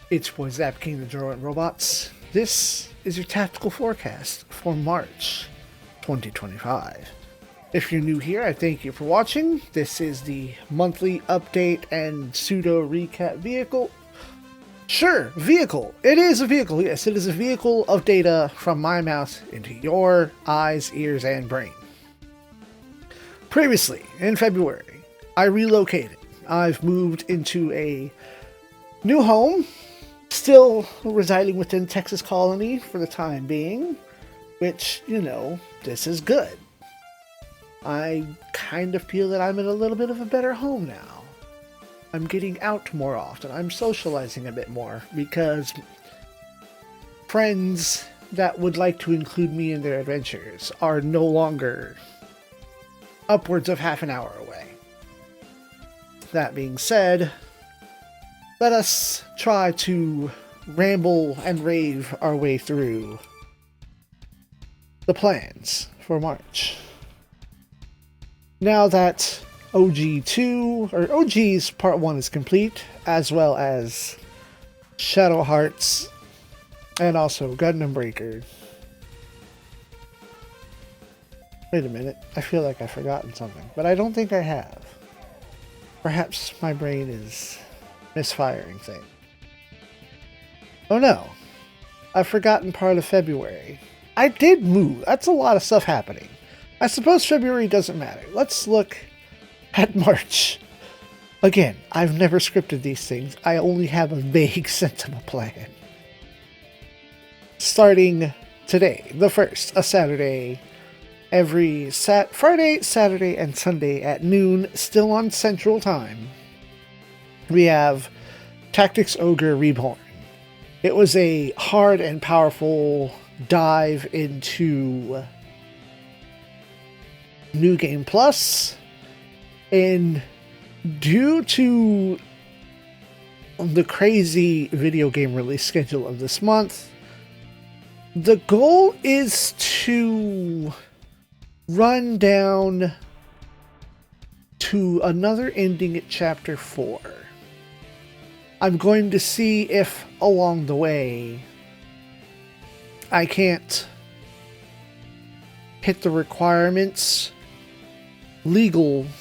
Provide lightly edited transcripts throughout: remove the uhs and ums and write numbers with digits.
It's boy Zap King, the Droid and Robots. This is your tactical forecast for March 2025. If you're new here, I thank you for watching. This is the monthly update and pseudo recap vehicle. Sure, vehicle. It is a vehicle. Yes, it is a vehicle of data from my mouth into your eyes, ears, and brain. Previously, in February, I relocated. I've moved into a new home, still residing within Texas Colony for the time being, which, this is good. I kind of feel that I'm in a little bit of a better home now. I'm getting out more often. I'm socializing a bit more because friends that would like to include me in their adventures are no longer upwards of half an hour away. That being said, let us try to ramble and rave our way through the plans for March. Now that OG's Part 1 is complete, as well as Shadow Hearts and also Gundam Breaker. Wait a minute, I feel like I've forgotten something, but I don't think I have. Perhaps my brain is misfiring things. Oh no, I've forgotten part of February. I did move. That's a lot of stuff happening. I suppose February doesn't matter. Let's look at March. Again, I've never scripted these things. I only have a vague sense of a plan. Starting today, the 1st, a Saturday, every Friday, Saturday, and Sunday at noon, still on Central Time, we have Tactics Ogre Reborn. It was a hard and powerful dive into New Game Plus, and due to the crazy video game release schedule of this month, the goal is to run down to another ending at Chapter 4. I'm going to see if along the way I can't hit the requirements legally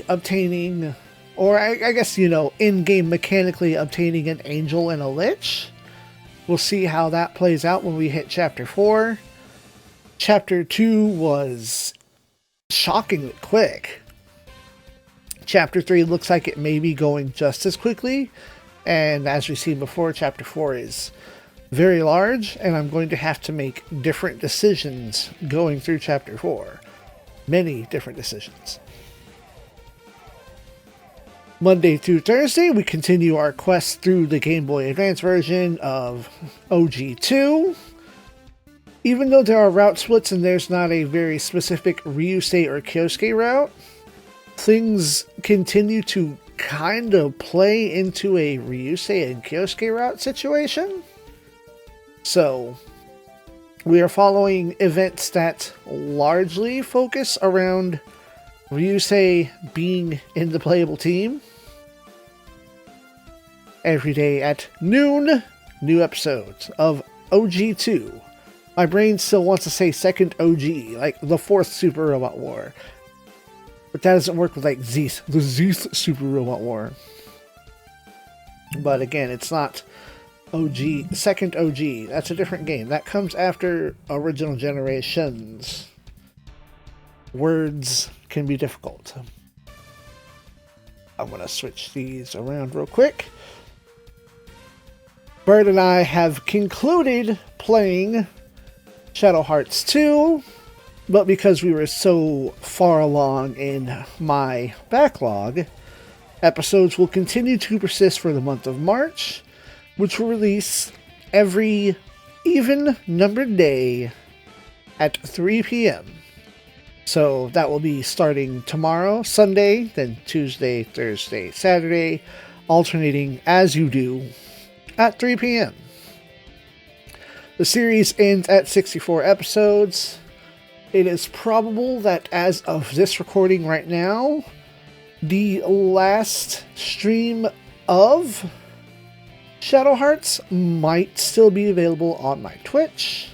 obtaining, or I guess, in-game mechanically obtaining an angel and a lich. We'll see how that plays out when we hit Chapter 4. Chapter 2 was shockingly quick. Chapter 3 looks like it may be going just as quickly. And as we've seen before, Chapter 4 is very large, and I'm going to have to make different decisions going through Chapter 4. Many different decisions. Monday through Thursday, we continue our quest through the Game Boy Advance version of OG2. Even though there are route splits and there's not a very specific Ryusei or Kyosuke route, things continue to kind of play into a Ryusei and Kyosuke route situation. So, we are following events that largely focus around Ryusei being in the playable team. Every day at noon, new episodes of OG2. My brain still wants to say second OG, like the 4th Super Robot War. But that doesn't work with like Zeeth, the Zeeth Super Robot War. But again, it's not OG, second OG. That's a different game. That comes after Original Generations. Words can be difficult. I'm going to switch these around real quick. Bird and I have concluded playing Shadow Hearts 2, but because we were so far along in my backlog, episodes will continue to persist for the month of March, which will release every even-numbered day at 3 p.m. So that will be starting tomorrow, Sunday, then Tuesday, Thursday, Saturday, alternating as you do at 3 p.m. The series ends at 64 episodes. It is probable that as of this recording right now, The last stream of Shadow Hearts might still be available on my Twitch,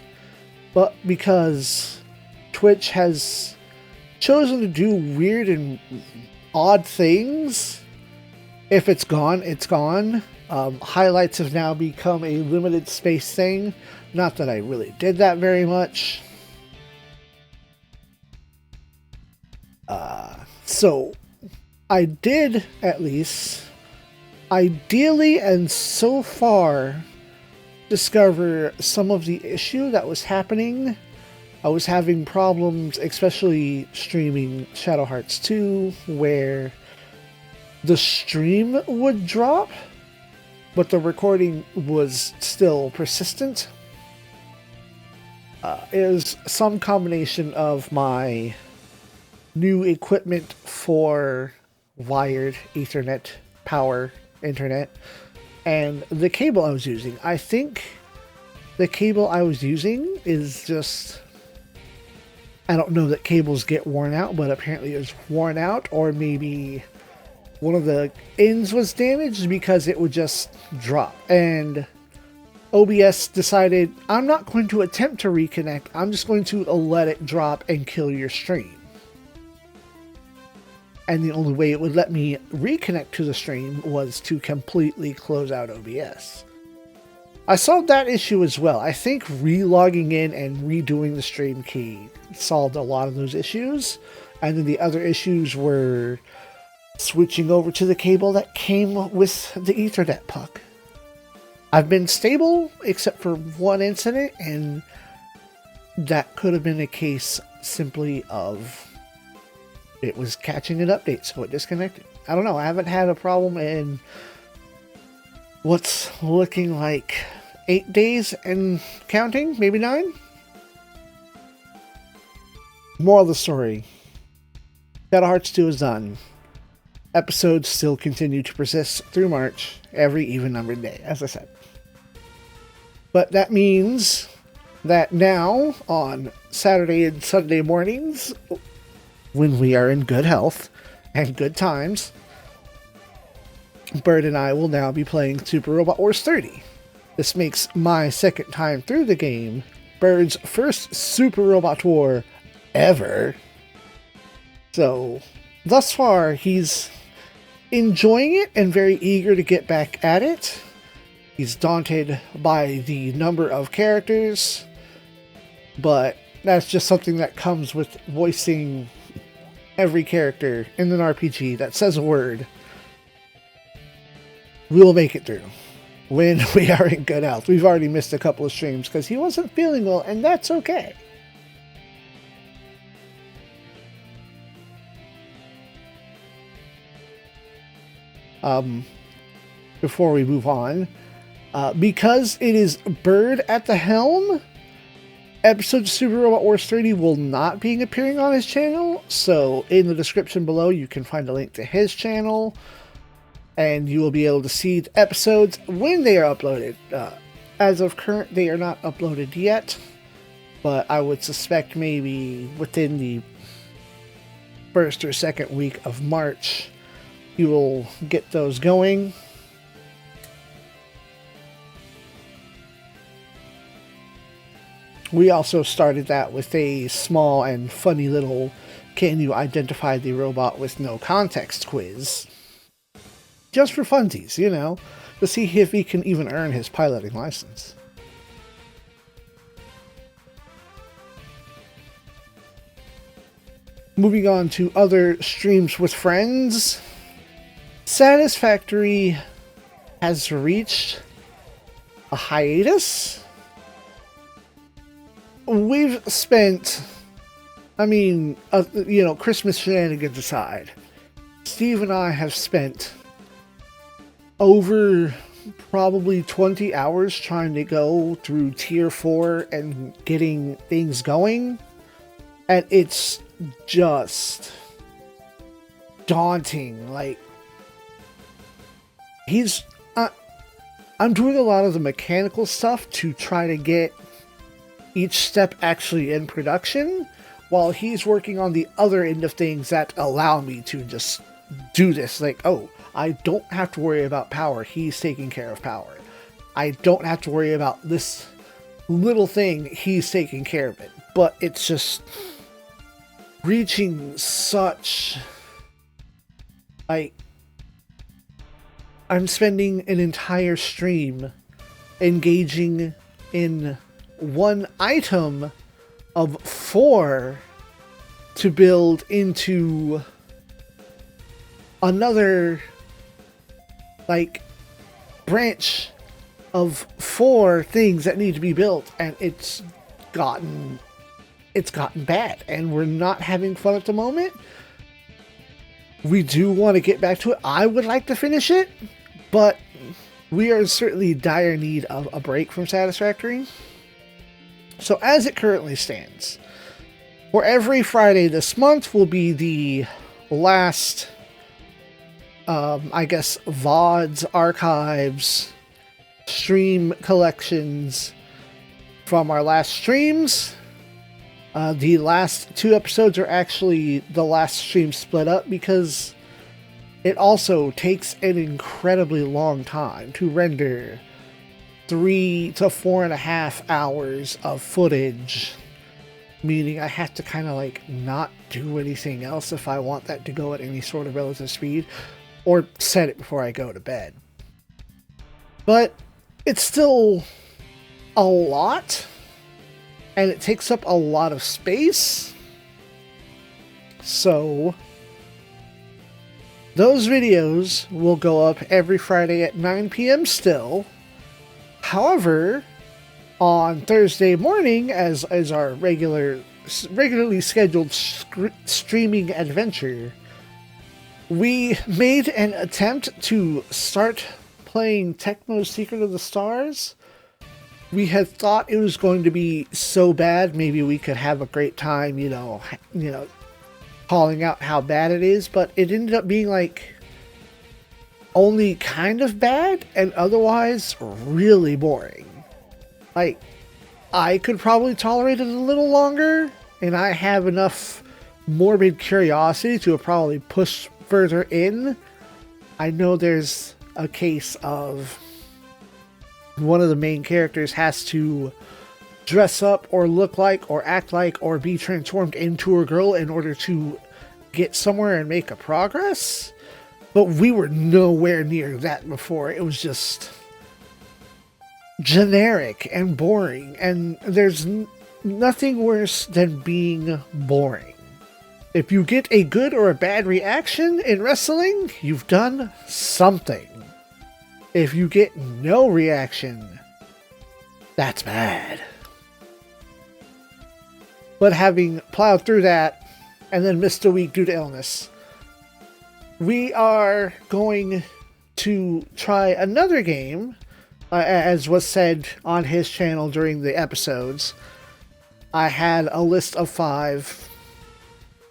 but because Twitch has chosen to do weird and odd things, if it's gone, it's gone. Highlights have now become a limited space thing. Not that I really did that very much. So I did, at least, ideally and so far, discover some of the issue that was happening. I was having problems, especially streaming Shadow Hearts 2, where the stream would drop, but the recording was still persistent. It was some combination of my new equipment for wired Ethernet power internet and the cable I was using. I think the cable I was using is just... I don't know that cables get worn out, but apparently it was worn out, or maybe one of the ends was damaged because it would just drop. And OBS decided, I'm not going to attempt to reconnect, I'm just going to let it drop and kill your stream. And the only way it would let me reconnect to the stream was to completely close out OBS. I solved that issue as well. I think re-logging in and redoing the stream key solved a lot of those issues. And then the other issues were switching over to the cable that came with the Ethernet puck. I've been stable except for one incident, and that could have been a case simply of it was catching an update, so it disconnected. I don't know. I haven't had a problem in what's looking like 8 days and counting, maybe 9. Moral of the story, Shadow Hearts 2 is done. Episodes still continue to persist through March, every even-numbered day, as I said. But that means that now, on Saturday and Sunday mornings, when we are in good health and good times, Bird and I will now be playing Super Robot Wars 30. This makes my second time through the game, Bird's first Super Robot War ever. So, thus far, he's enjoying it and very eager to get back at it. He's daunted by the number of characters, but that's just something that comes with voicing every character in an RPG that says a word. We will make it through when we are in good health. We've already missed a couple of streams because he wasn't feeling well, and that's okay. Before we move on, because it is Bird at the helm, episodes of Super Robot Wars 30 will not be appearing on his channel, so in the description below you can find a link to his channel, and you will be able to see the episodes when they are uploaded. As of current, they are not uploaded yet, but I would suspect maybe within the first or second week of March you will get those going. We also started that with a small and funny little "Can you identify the robot with no context" quiz. Just for funsies, you know, to see if he can even earn his piloting license. Moving on to other streams with friends, Satisfactory has reached a hiatus. We've spent, Christmas shenanigans aside, Steve and I have spent over probably 20 hours trying to go through Tier 4 and getting things going. And it's just daunting. Like, I'm doing a lot of the mechanical stuff to try to get each step actually in production, while he's working on the other end of things that allow me to just do this. Like, oh, I don't have to worry about power. He's taking care of power. I don't have to worry about this little thing. He's taking care of it. But it's just reaching such, like, I'm spending an entire stream engaging in one item of 4 to build into another, like, branch of 4 things that need to be built, and it's gotten bad, and we're not having fun at the moment. We do want to get back to it. I would like to finish it, but we are certainly in dire need of a break from Satisfactory. So as it currently stands, for every Friday this month will be the last, I guess, VODs, archives, stream collections from our last streams. The last 2 episodes are actually the last stream split up because it also takes an incredibly long time to render 3 to 4.5 hours of footage, meaning I have to kind of like not do anything else if I want that to go at any sort of relative speed, or set it before I go to bed. But it's still a lot, and it takes up a lot of space. So those videos will go up every Friday at 9 p.m. still. However, on Thursday morning, as our regularly scheduled streaming adventure, we made an attempt to start playing Tecmo's Secret of the Stars. We had thought it was going to be so bad, maybe we could have a great time, you know, calling out how bad it is, but it ended up being like only kind of bad and otherwise really boring. Like, I could probably tolerate it a little longer, and I have enough morbid curiosity to probably push further in. I know there's a case of one of the main characters has to dress up or look like or act like or be transformed into a girl in order to get somewhere and make a progress. But we were nowhere near that before. It was just generic and boring, and there's nothing worse than being boring. If you get a good or a bad reaction in wrestling, you've done something. If you get no reaction, that's bad. But having plowed through that and then missed a week due to illness, we are going to try another game, as was said on his channel during the episodes. I had a list of 5,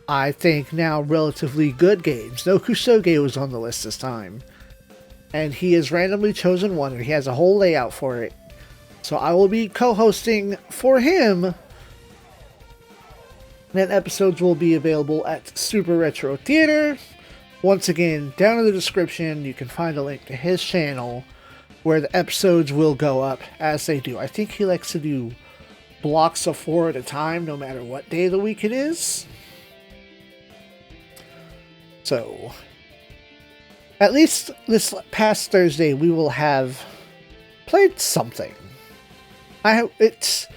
I think now relatively good games. No Kusoge was on the list this time. And he has randomly chosen one, and he has a whole layout for it. So I will be co-hosting for him. And episodes will be available at Super Retro Theater. Once again, down in the description, you can find a link to his channel where the episodes will go up as they do. I think he likes to do blocks of 4 at a time, no matter what day of the week it is. So, at least this past Thursday, we will have played something. It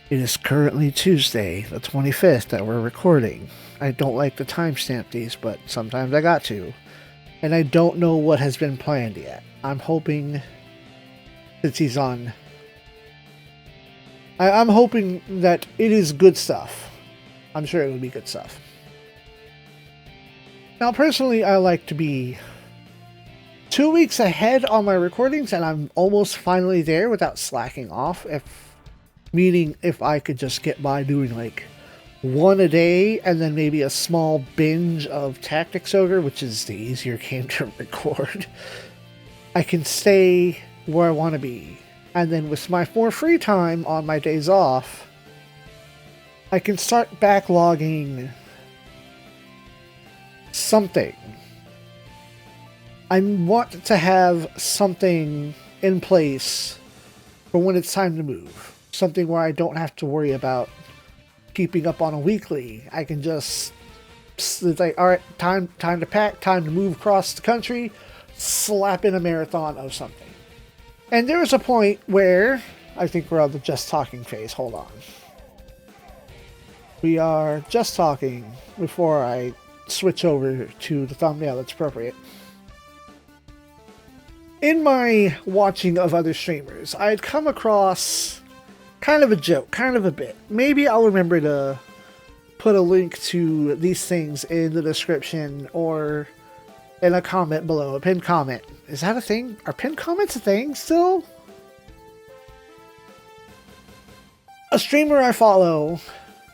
is currently Tuesday, the 25th, that we're recording. I don't like to timestamp these, but sometimes I got to. And I don't know what has been planned yet. I'm hoping, since he's on, I'm hoping that it is good stuff. I'm sure it will be good stuff. Now, personally, I like to be 2 weeks ahead on my recordings, and I'm almost finally there without slacking off. Meaning if I could just get by doing like 1 a day, and then maybe a small binge of Tactics Ogre, which is the easier game to record, I can stay where I want to be. And then with my more free time on my days off, I can start backlogging something. I want to have something in place for when it's time to move. Something where I don't have to worry about keeping up on a weekly. I can just, it's like, all right, time to pack, time to move across the country, slap in a marathon of something. And there was a point where, I think we're on the just talking phase, hold on. We are just talking before I switch over to the thumbnail that's appropriate. In my watching of other streamers, I had come across kind of a joke, kind of a bit. Maybe I'll remember to put a link to these things in the description or in a comment below, a pinned comment. Is that a thing? Are pinned comments a thing still? A streamer I follow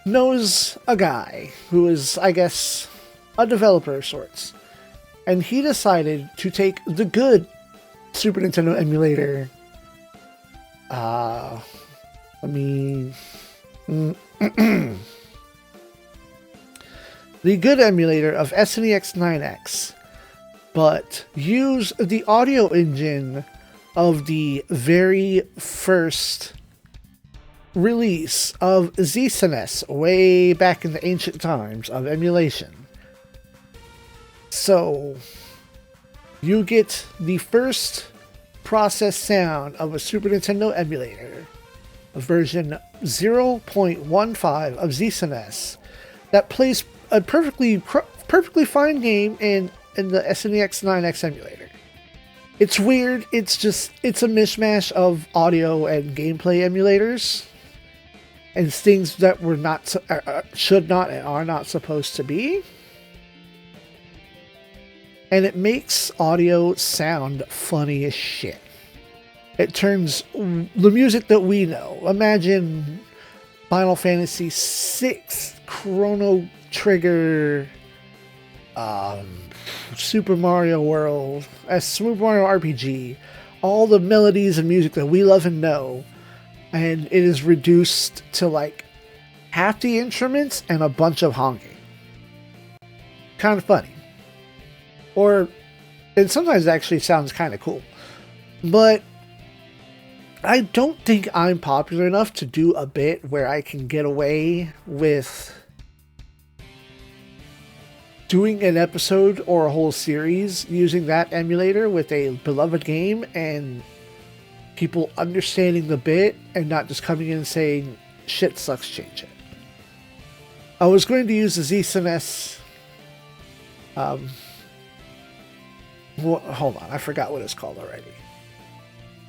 knows a guy who is, I guess, a developer of sorts. And he decided to take the good Super Nintendo emulator. The good emulator of SNEX 9X, but use the audio engine of the very first release of ZEON way back in the ancient times of emulation. So you get the first processed sound of a Super Nintendo emulator, a version 0.15 of ZEON that plays a perfectly fine game in the SNEX 9X emulator. It's weird. It's a mishmash of audio and gameplay emulators and things that were not should not and are not supposed to be. And it makes audio sound funny as shit. It turns the music that we know. Imagine Final Fantasy VI, Chrono Trigger, Super Mario World, Super Mario RPG, all the melodies and music that we love and know, and it is reduced to like half the instruments and a bunch of honking. Kind of funny. And sometimes it actually sounds kind of cool. But I don't think I'm popular enough to do a bit where I can get away with doing an episode or a whole series using that emulator with a beloved game and people understanding the bit and not just coming in and saying, shit sucks, change it. I was going to use the ZEON hold on, I forgot what it's called already.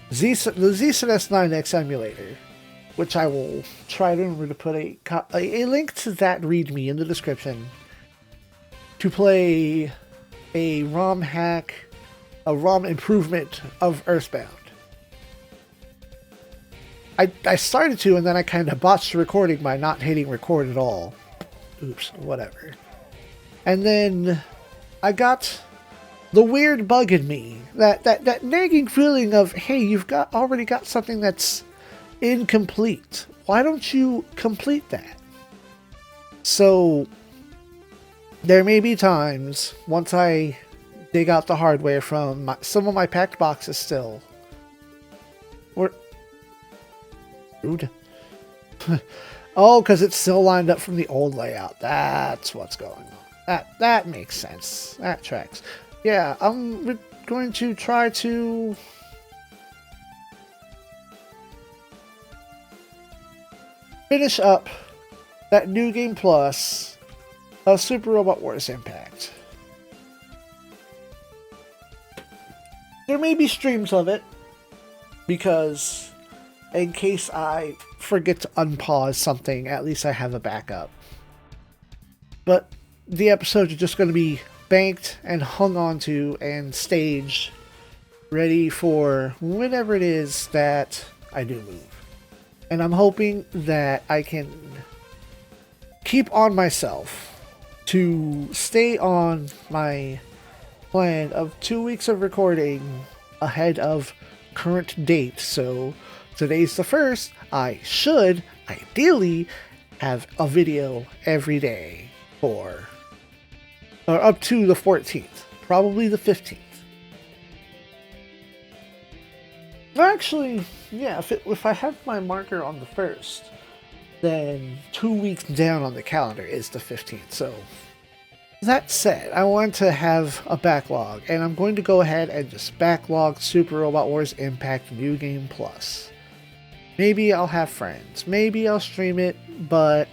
The ZEON 9X emulator, which I will try to remember to put a link to that README in the description, to play a ROM hack, a ROM improvement of Earthbound. I started to, and then I kind of botched the recording by not hitting record at all. Oops, whatever. And then I got the weird bug in me, that nagging feeling of, hey, you've already got something that's incomplete. Why don't you complete that? So there may be times, once I dig out the hardware from some of my packed boxes still, or rude. Oh, because it's still lined up from the old layout. That's what's going on. That makes sense. That tracks. Yeah, I'm going to try to finish up that New Game Plus of Super Robot Wars Impact. There may be streams of it, because in case I forget to unpause something, at least I have a backup. But the episodes are just going to be banked and hung onto and staged, ready for whenever it is that I do move. And I'm hoping that I can keep on myself to stay on my plan of 2 weeks of recording ahead of current date. So today's the 1st. I should ideally have a video every day or up to the 14th, probably the 15th. Actually, yeah, if I have my marker on the 1st, then 2 weeks down on the calendar is the 15th. So, that said, I want to have a backlog, and I'm going to go ahead and just backlog Super Robot Wars Impact New Game Plus. Maybe I'll have friends. Maybe I'll stream it, but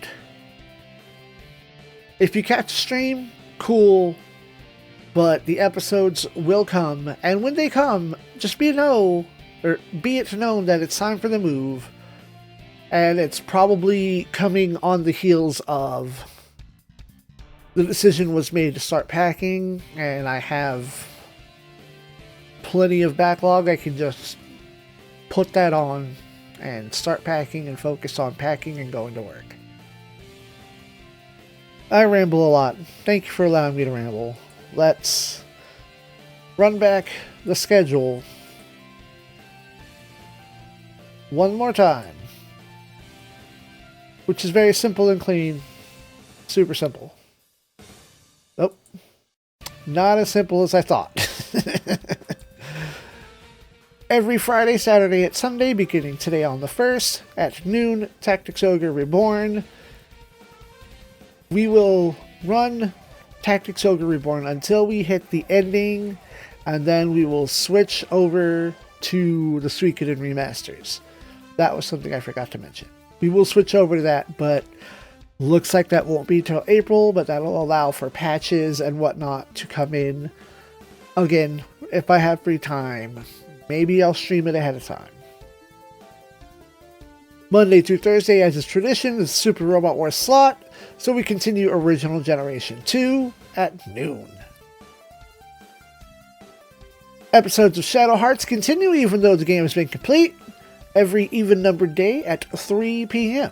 if you catch a stream, cool. But the episodes will come, and when they come, just be it known that it's time for the move, and it's probably coming on the heels of the decision was made to start packing, and I have plenty of backlog. I can just put that on and start packing and focus on packing and going to work. I ramble a lot. Thank you for allowing me to ramble. Let's run back the schedule one more time, which is very simple and clean. Super simple. Nope. Not as simple as I thought. Every Friday, Saturday, and Sunday, beginning today on the 1st, at noon, Tactics Ogre Reborn. We will run Tactics Ogre Reborn until we hit the ending, and then we will switch over to the Suikoden remasters. That was something I forgot to mention. We will switch over to that, but looks like that won't be till April, but that'll allow for patches and whatnot to come in. Again, if I have free time, maybe I'll stream it ahead of time. Monday through Thursday, as is tradition, is Super Robot Wars slot, so we continue Original Generation 2 at noon. Episodes of Shadow Hearts continue even though the game has been complete, every even-numbered day at 3 p.m.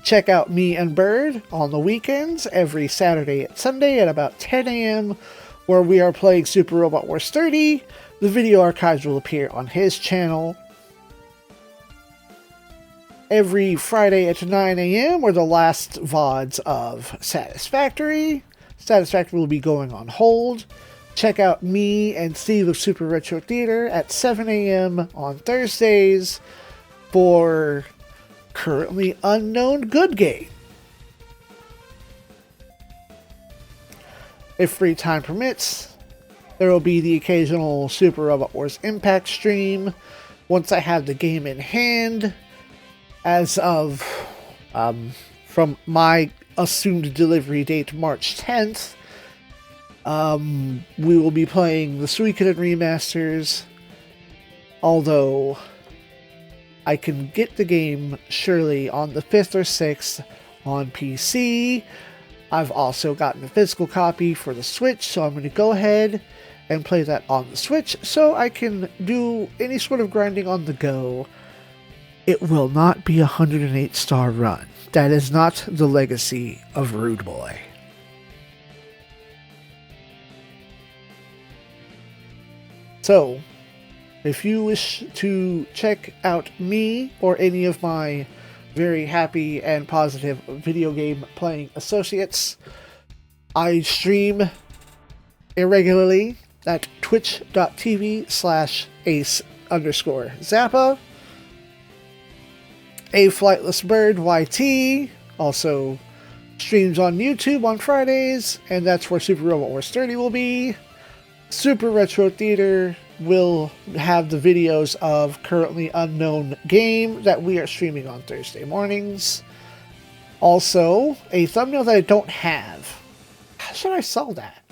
Check out me and Bird on the weekends every Saturday and Sunday at about 10 a.m. where we are playing Super Robot Wars 30. The video archives will appear on his channel. Every Friday at 9 a.m. were the last VODs of Satisfactory. Satisfactory will be going on hold. Check out me and Steve of Super Retro Theater at 7 a.m. on Thursdays for currently unknown good game. If free time permits, there will be the occasional Super Robot Wars Impact stream once I have the game in hand. As of from my assumed delivery date, March 10th, we will be playing the Suikoden remasters, although I can get the game surely on the 5th or 6th on PC. I've also gotten a physical copy for the Switch, so I'm going to go ahead and play that on the Switch so I can do any sort of grinding on the go. It will not be a 108-star run. That is not the legacy of Rude Boy. So, if you wish to check out me or any of my very happy and positive video game playing associates, I stream irregularly at twitch.tv/ace_zappa. A Flightless Bird YT also streams on YouTube on Fridays, and that's where Super Robot Wars 30 will be. Super Retro Theater will have the videos of currently unknown game that we are streaming on Thursday mornings. Also, a thumbnail that I don't have. How should I sell that?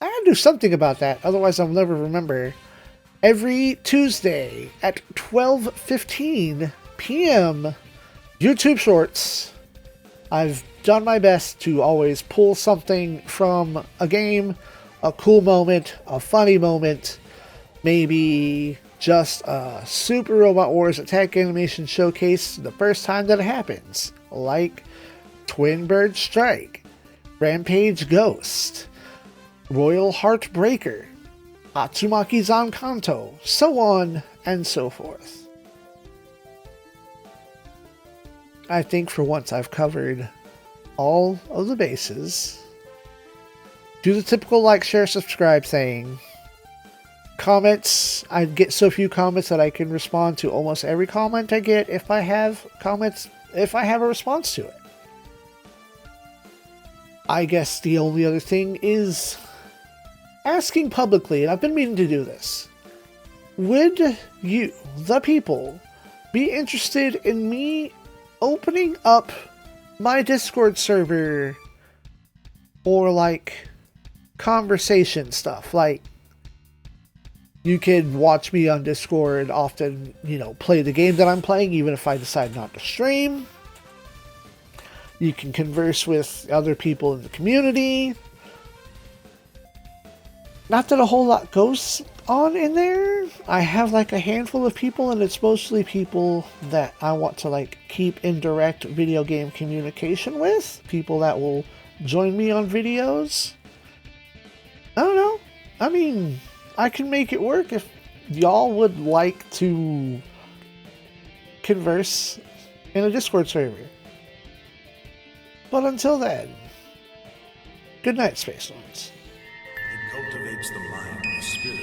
I gotta do something about that, otherwise I'll never remember. Every Tuesday at 12:15 p.m. YouTube Shorts. I've done my best to always pull something from a game, a cool moment, a funny moment, maybe just a Super Robot Wars Attack Animation Showcase the first time that it happens, like Twin Bird Strike, Rampage Ghost, Royal Heartbreaker, Atsumaki Zankanto, so on and so forth. I think for once I've covered all of the bases. Do the typical like, share, subscribe thing. comments. I get so few comments that I can respond to almost every comment I get if I have comments, if I have a response to it. I guess the only other thing is asking publicly, and I've been meaning to do this. Would you, the people, be interested in me opening up my Discord server for like conversation stuff? Like, you can watch me on Discord often, you know, play the game that I'm playing, even if I decide not to stream. You can converse with other people in the community. Not that a whole lot goes on in there. I have like a handful of people, and it's mostly people that I want to like keep in direct video game communication with. People that will join me on videos. I don't know. I mean, I can make it work if y'all would like to converse in a Discord server. But until then, good night, Space Lords. It cultivates the mind, the spirit.